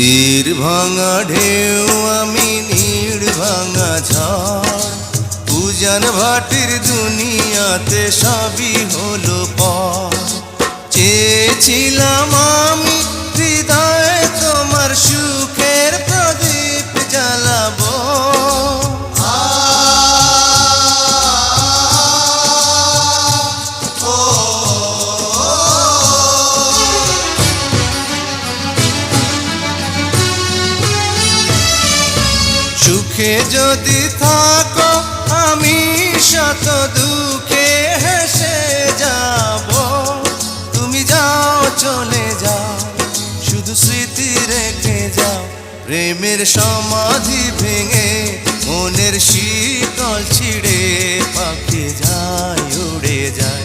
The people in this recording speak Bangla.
তীর ভাঙা ঢেউ আমি নীড় ভাঙা ঝড়, উজান ভাটির দুনিয়াতে সবই হলো পর। চেয়েছিলাম আমি হৃদয়ে তোমার সুখের প্রদীপ জ্বালাবো, সুখে যদি থাকো আমি শত দুঃখে হেসে যাব। তুমি যাও চলে যাও, শুধু স্মৃতি রেখে যাও। প্রেমের সমাধি ভেঙে মনের শীতল ছিঁড়ে পাখি যায় উড়ে যায়।